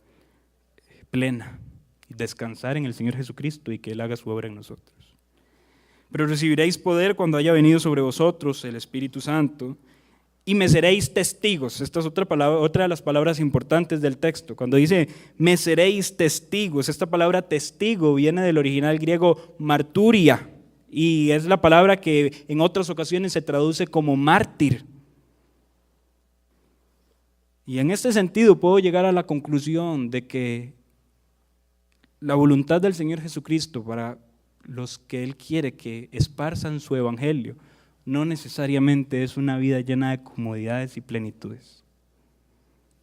plena, descansar en el Señor Jesucristo y que Él haga su obra en nosotros. Pero recibiréis poder cuando haya venido sobre vosotros el Espíritu Santo y me seréis testigos. Esta es otra de las palabras importantes del texto. Cuando dice me seréis testigos, esta palabra testigo viene del original griego marturia y es la palabra que en otras ocasiones se traduce como mártir. Y en este sentido puedo llegar a la conclusión de que la voluntad del Señor Jesucristo para los que Él quiere que esparzan su evangelio no necesariamente es una vida llena de comodidades y plenitudes.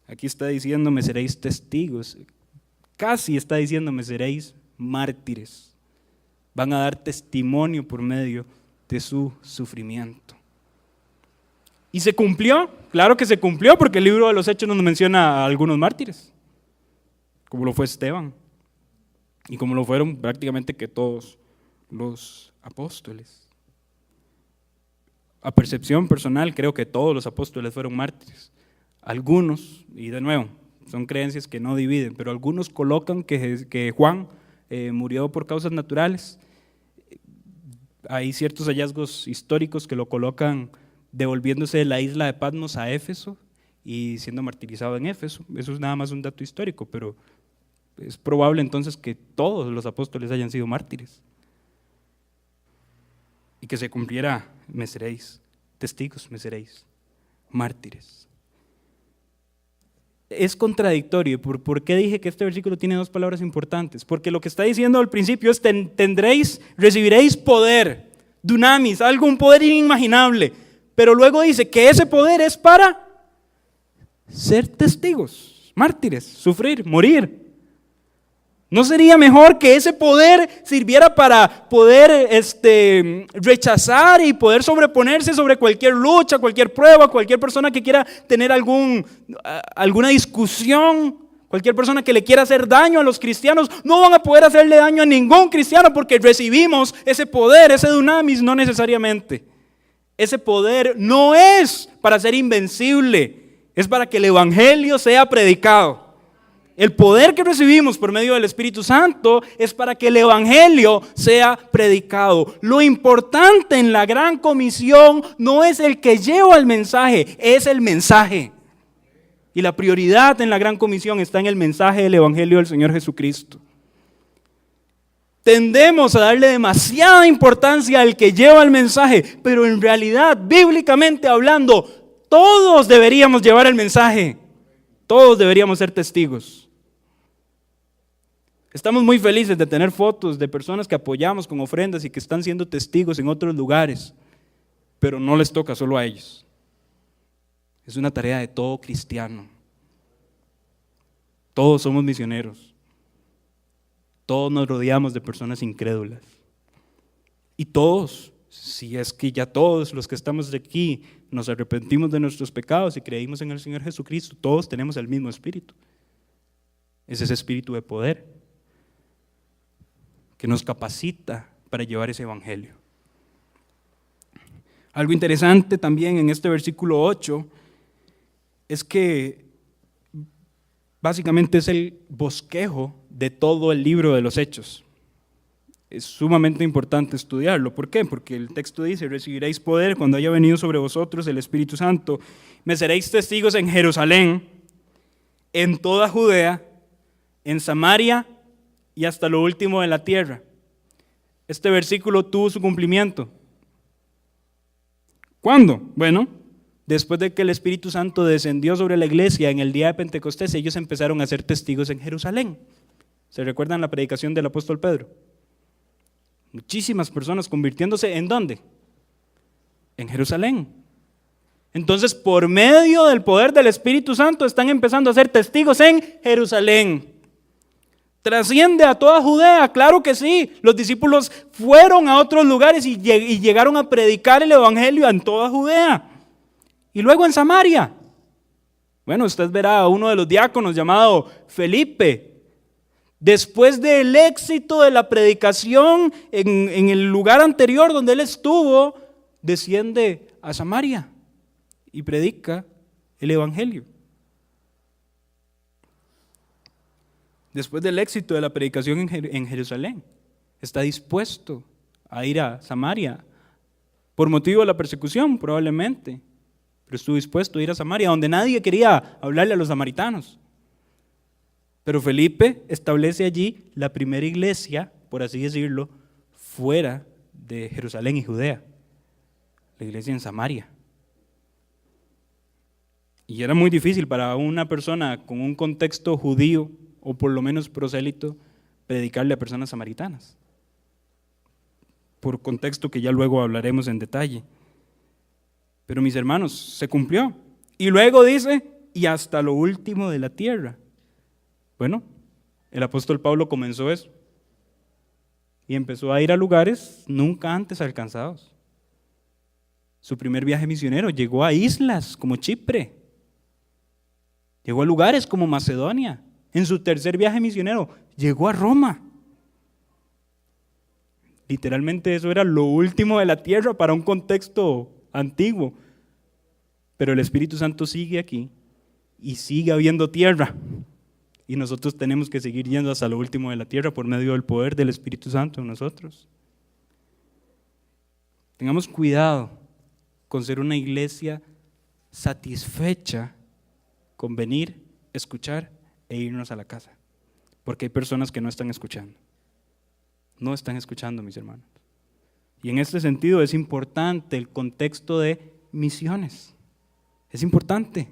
Aquí está diciendo me seréis testigos, casi está diciendo me seréis mártires. Van a dar testimonio por medio de su sufrimiento. ¿Y se cumplió? Claro que se cumplió porque el libro de los Hechos nos menciona a algunos mártires, como lo fue Esteban. Y como lo fueron prácticamente que todos los apóstoles. A percepción personal, creo que todos los apóstoles fueron mártires. Algunos, y de nuevo, son creencias que no dividen, pero algunos colocan que Juan murió por causas naturales. Hay ciertos hallazgos históricos que lo colocan devolviéndose de la isla de Patmos a Éfeso y siendo martirizado en Éfeso. Eso es nada más un dato histórico, pero es probable entonces que todos los apóstoles hayan sido mártires y que se cumpliera, me seréis testigos, me seréis mártires. Es contradictorio. ¿Por qué dije que este versículo tiene dos palabras importantes? Porque lo que está diciendo al principio es recibiréis poder, dunamis, un poder inimaginable, pero luego dice que ese poder es para ser testigos, mártires, sufrir, morir. ¿No sería mejor que ese poder sirviera para poder rechazar y poder sobreponerse sobre cualquier lucha, cualquier prueba, cualquier persona que quiera tener alguna discusión, cualquier persona que le quiera hacer daño a los cristianos? No van a poder hacerle daño a ningún cristiano porque recibimos ese poder, ese dunamis, no necesariamente. Ese poder no es para ser invencible, es para que el evangelio sea predicado. El poder que recibimos por medio del Espíritu Santo es para que el evangelio sea predicado. Lo importante en la gran comisión no es el que lleva el mensaje, es el mensaje. Y la prioridad en la gran comisión está en el mensaje del evangelio del Señor Jesucristo. Tendemos a darle demasiada importancia al que lleva el mensaje, pero en realidad, bíblicamente hablando, todos deberíamos llevar el mensaje. Todos deberíamos ser testigos. Estamos muy felices de tener fotos de personas que apoyamos con ofrendas y que están siendo testigos en otros lugares, pero no les toca solo a ellos. Es una tarea de todo cristiano. Todos somos misioneros. Todos nos rodeamos de personas incrédulas. Y todos, si es que ya todos los que estamos aquí nos arrepentimos de nuestros pecados y creímos en el Señor Jesucristo, todos tenemos el mismo espíritu. Es ese espíritu de poder que nos capacita para llevar ese evangelio. Algo interesante también en este versículo 8 es que básicamente es el bosquejo de todo el libro de los Hechos. Es sumamente importante estudiarlo. ¿Por qué? Porque el texto dice, recibiréis poder cuando haya venido sobre vosotros el Espíritu Santo. Me seréis testigos en Jerusalén, en toda Judea, en Samaria y hasta lo último de la tierra. Este versículo tuvo su cumplimiento. ¿Cuándo? Bueno, Después de que el Espíritu Santo descendió sobre la iglesia en el día de Pentecostés, ellos empezaron a ser testigos en Jerusalén. ¿Se recuerdan la predicación del apóstol Pedro? Muchísimas personas convirtiéndose ¿en dónde? En Jerusalén. Entonces, por medio del poder del Espíritu Santo, están empezando a ser testigos en Jerusalén. ¿Trasciende a toda Judea? Claro que sí. Los discípulos fueron a otros lugares y llegaron a predicar el evangelio en toda Judea. Y luego en Samaria. Bueno, usted verá a uno de los diáconos llamado Felipe. Después del éxito de la predicación en el lugar anterior donde él estuvo, desciende a Samaria y predica el evangelio. Después del éxito de la predicación en Jerusalén, está dispuesto a ir a Samaria por motivo de la persecución probablemente, pero estuvo dispuesto a ir a Samaria donde nadie quería hablarle a los samaritanos. Pero Felipe establece allí la primera iglesia, por así decirlo, fuera de Jerusalén y Judea, la iglesia en Samaria. Y era muy difícil para una persona con un contexto judío, o por lo menos prosélito, predicarle a personas samaritanas, por contexto que ya luego hablaremos en detalle. Pero mis hermanos, se cumplió. Y luego dice, y hasta lo último de la tierra. Bueno, el apóstol Pablo comenzó eso y empezó a ir a lugares nunca antes alcanzados. Su primer viaje misionero llegó a islas como Chipre, llegó a lugares como Macedonia. En su tercer viaje misionero llegó a Roma. Literalmente eso era lo último de la tierra para un contexto antiguo. Pero el Espíritu Santo sigue aquí y sigue habiendo tierra. Y nosotros tenemos que seguir yendo hasta lo último de la tierra por medio del poder del Espíritu Santo en nosotros. Tengamos cuidado con ser una iglesia satisfecha con venir, escuchar e irnos a la casa. Porque hay personas que no están escuchando. No están escuchando, mis hermanos. Y en este sentido es importante el contexto de misiones. Es importante.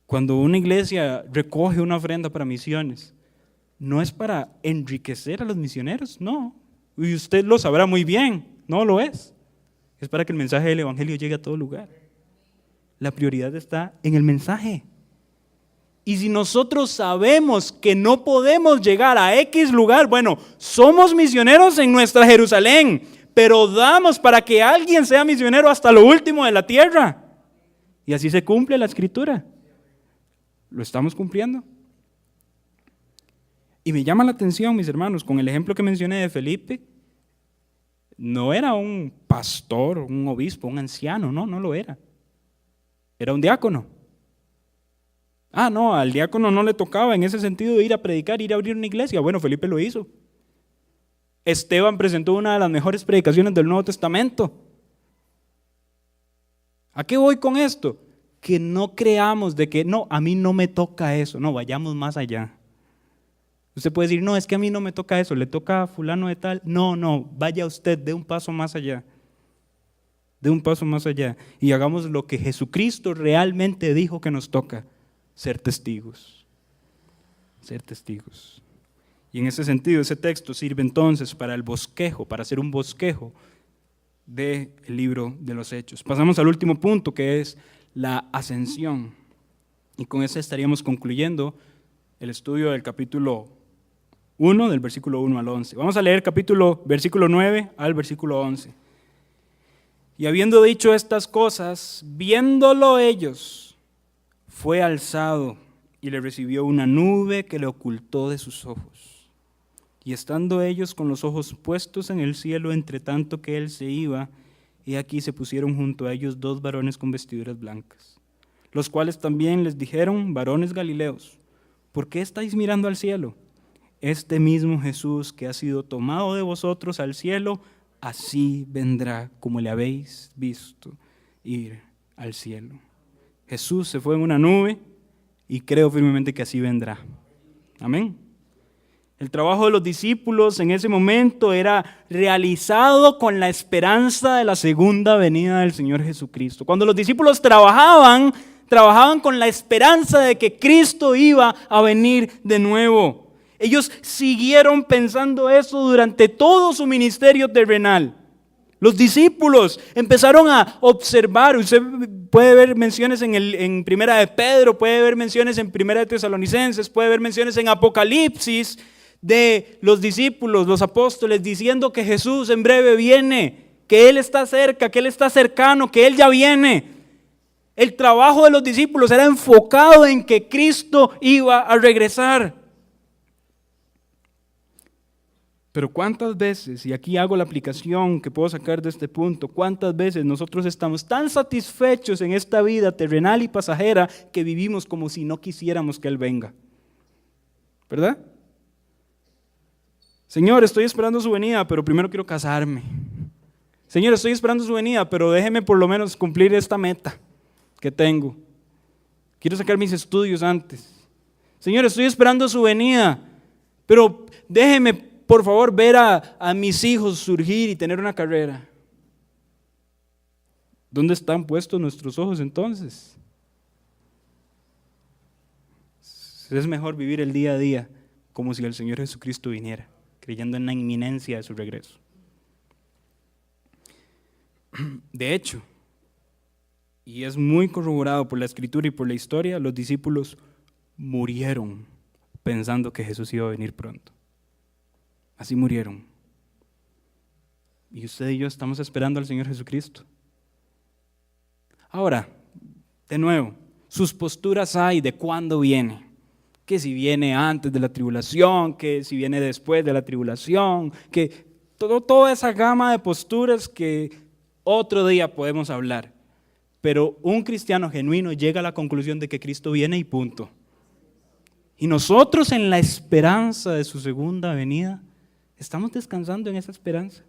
Cuando una iglesia recoge una ofrenda para misiones, no es para enriquecer a los misioneros, no. Y usted lo sabrá muy bien, no lo es. Es para que el mensaje del evangelio llegue a todo lugar. La prioridad está en el mensaje. Y si nosotros sabemos que no podemos llegar a X lugar, bueno, somos misioneros en nuestra Jerusalén, pero damos para que alguien sea misionero hasta lo último de la tierra. Y así se cumple la escritura. ¿Lo estamos cumpliendo? Y me llama la atención, mis hermanos, con el ejemplo que mencioné de Felipe, no era un pastor, un obispo, un anciano, no lo era. Era un diácono. No, al diácono no le tocaba en ese sentido ir a predicar, ir a abrir una iglesia. Bueno, Felipe lo hizo. Esteban presentó una de las mejores predicaciones del Nuevo Testamento. ¿A qué voy con esto? Que no creamos de que, no, a mí no me toca eso. No, vayamos más allá. Usted puede decir, no, es que a mí no me toca eso, le toca a fulano de tal. No, vaya usted, dé un paso más allá. Dé un paso más allá. Y hagamos lo que Jesucristo realmente dijo que nos toca. Ser testigos. Ser testigos. Y en ese sentido, ese texto sirve entonces para el bosquejo, para hacer un bosquejo del libro de los Hechos. Pasamos al último punto, que es la ascensión. Y con eso estaríamos concluyendo el estudio del capítulo 1, del versículo 1 al 11. Vamos a leer versículo 9 al versículo 11. Y habiendo dicho estas cosas, viéndolo ellos, fue alzado y le recibió una nube que le ocultó de sus ojos. Y estando ellos con los ojos puestos en el cielo, entre tanto que él se iba, y aquí se pusieron junto a ellos 2 varones con vestiduras blancas, los cuales también les dijeron: varones galileos, ¿por qué estáis mirando al cielo? Este mismo Jesús que ha sido tomado de vosotros al cielo, así vendrá como le habéis visto ir al cielo. Jesús se fue en una nube y creo firmemente que así vendrá. Amén. El trabajo de los discípulos en ese momento era realizado con la esperanza de la segunda venida del Señor Jesucristo. Cuando los discípulos trabajaban con la esperanza de que Cristo iba a venir de nuevo. Ellos siguieron pensando eso durante todo su ministerio terrenal. Los discípulos empezaron a observar. Usted puede ver menciones en Primera de Pedro, puede ver menciones en Primera de Tesalonicenses, puede ver menciones en Apocalipsis de los discípulos, los apóstoles, diciendo que Jesús en breve viene, que Él está cerca, que Él está cercano, que Él ya viene. El trabajo de los discípulos era enfocado en que Cristo iba a regresar. Pero ¿cuántas veces, y aquí hago la aplicación que puedo sacar de este punto, cuántas veces nosotros estamos tan satisfechos en esta vida terrenal y pasajera que vivimos como si no quisiéramos que Él venga? ¿Verdad? Señor, estoy esperando su venida, pero primero quiero casarme. Señor, estoy esperando su venida, pero déjeme por lo menos cumplir esta meta que tengo. Quiero sacar mis estudios antes. Señor, estoy esperando su venida, pero déjeme por favor ver a mis hijos surgir y tener una carrera. ¿Dónde están puestos nuestros ojos entonces? Es mejor vivir el día a día como si el Señor Jesucristo viniera, creyendo en la inminencia de su regreso. De hecho, y es muy corroborado por la Escritura y por la historia, los discípulos murieron pensando que Jesús iba a venir pronto. Así murieron. Y usted y yo estamos esperando al Señor Jesucristo. Ahora, de nuevo, sus posturas hay de cuándo viene. Que si viene antes de la tribulación, que si viene después de la tribulación, que toda esa gama de posturas que otro día podemos hablar. Pero un cristiano genuino llega a la conclusión de que Cristo viene y punto. Y nosotros en la esperanza de su segunda venida, estamos descansando en esa esperanza.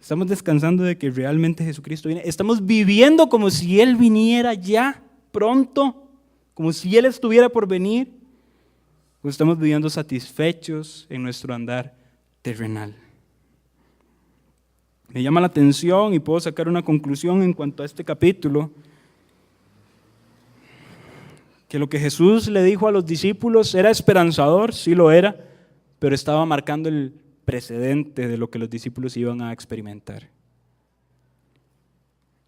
Estamos descansando de que realmente Jesucristo viene. Estamos viviendo como si Él viniera ya pronto, como si Él estuviera por venir. O estamos viviendo satisfechos en nuestro andar terrenal. Me llama la atención y puedo sacar una conclusión en cuanto a este capítulo, que lo que Jesús le dijo a los discípulos era esperanzador, sí lo era, pero estaba marcando el precedente de lo que los discípulos iban a experimentar.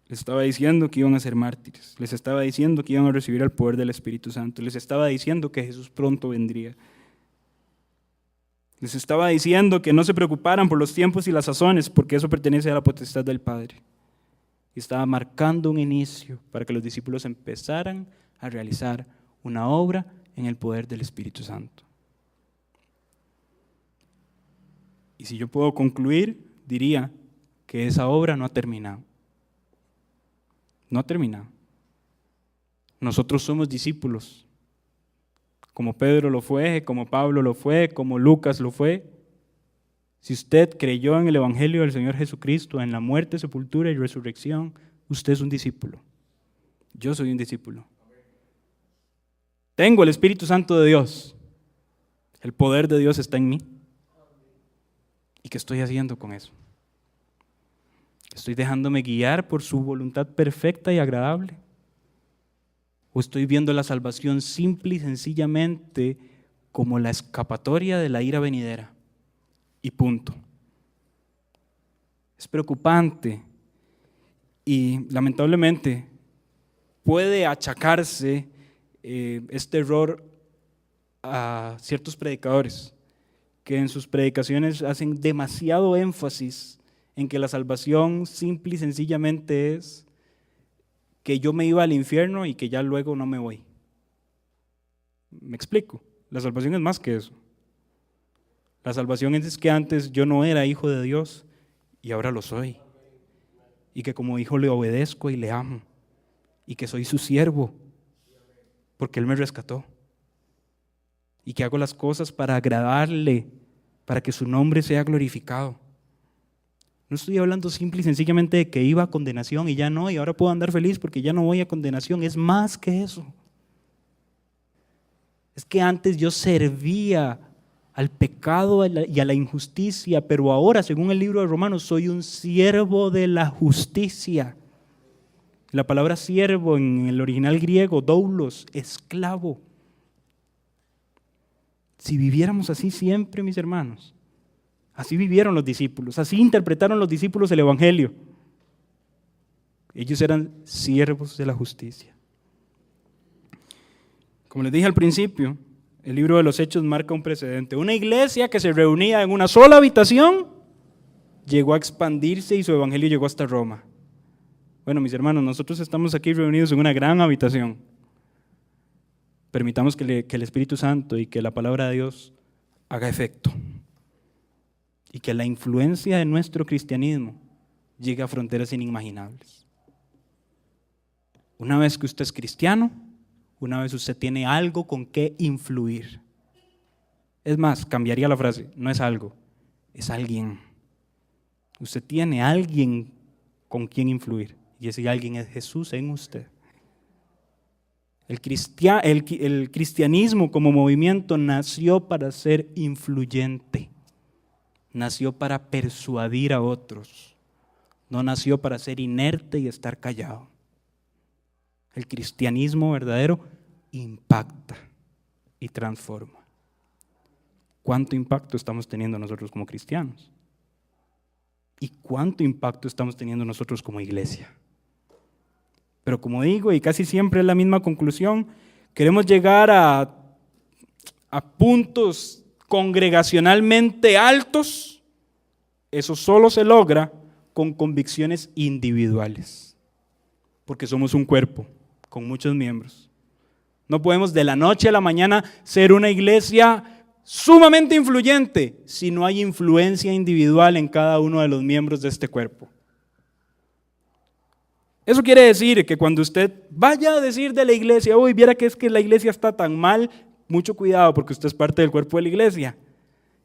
Les estaba diciendo que iban a ser mártires, les estaba diciendo que iban a recibir el poder del Espíritu Santo, les estaba diciendo que Jesús pronto vendría. Les estaba diciendo que no se preocuparan por los tiempos y las sazones, porque eso pertenece a la potestad del Padre. Y estaba marcando un inicio para que los discípulos empezaran a realizar una obra en el poder del Espíritu Santo. Y si yo puedo concluir, diría que esa obra no ha terminado. No ha terminado. Nosotros somos discípulos, como Pedro lo fue, como Pablo lo fue, como Lucas lo fue. Si usted creyó en el Evangelio del Señor Jesucristo, en la muerte, sepultura y resurrección, usted es un discípulo. Yo soy un discípulo. Tengo el Espíritu Santo de Dios. El poder de Dios está en mí. ¿Y qué estoy haciendo con eso? ¿Estoy dejándome guiar por su voluntad perfecta y agradable? ¿O estoy viendo la salvación simple y sencillamente como la escapatoria de la ira venidera? Y punto. Es preocupante y lamentablemente puede achacarse este error a ciertos predicadores que en sus predicaciones hacen demasiado énfasis en que la salvación simple y sencillamente es que yo me iba al infierno y que ya luego no me voy. ¿Me explico? La salvación es más que eso. La salvación es que antes yo no era hijo de Dios y ahora lo soy. Y que como hijo le obedezco y le amo. Y que soy su siervo porque Él me rescató. Y que hago las cosas para agradarle, para que su nombre sea glorificado. No estoy hablando simple y sencillamente de que iba a condenación y ya no, y ahora puedo andar feliz porque ya no voy a condenación. Es más que eso. Es que antes yo servía al pecado y a la injusticia, pero ahora, según el libro de Romanos, soy un siervo de la justicia. La palabra siervo en el original griego, doulos, esclavo. Si viviéramos así siempre, mis hermanos, así vivieron los discípulos, así interpretaron los discípulos el Evangelio. Ellos eran siervos de la justicia. Como les dije al principio, el libro de los Hechos marca un precedente. Una iglesia que se reunía en una sola habitación llegó a expandirse y su evangelio llegó hasta Roma. Bueno, mis hermanos, nosotros estamos aquí reunidos en una gran habitación. Permitamos que el Espíritu Santo y que la palabra de Dios haga efecto. Y que la influencia de nuestro cristianismo llegue a fronteras inimaginables. Una vez que usted es cristiano, una vez usted tiene algo con qué influir. Es más, cambiaría la frase, no es algo, es alguien. Usted tiene alguien con quien influir, y ese alguien es Jesús en usted. El cristianismo como movimiento nació para ser influyente, nació para persuadir a otros, no nació para ser inerte y estar callado. El cristianismo verdadero impacta y transforma. ¿Cuánto impacto estamos teniendo nosotros como cristianos? ¿Y cuánto impacto estamos teniendo nosotros como iglesia? Pero como digo, y casi siempre es la misma conclusión, queremos llegar a puntos congregacionalmente altos. Eso solo se logra con convicciones individuales, porque somos un cuerpo con muchos miembros. No podemos de la noche a la mañana ser una iglesia sumamente influyente si no hay influencia individual en cada uno de los miembros de este cuerpo. Eso quiere decir que cuando usted vaya a decir de la iglesia, uy, viera que es que la iglesia está tan mal, mucho cuidado porque usted es parte del cuerpo de la iglesia.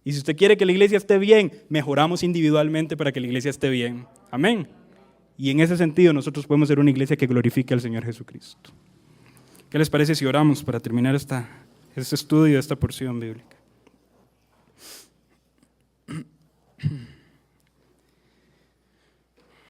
Y si usted quiere que la iglesia esté bien, mejoramos individualmente para que la iglesia esté bien. Amén. Y en ese sentido nosotros podemos ser una iglesia que glorifique al Señor Jesucristo. ¿Qué les parece si oramos para terminar este estudio de esta porción bíblica?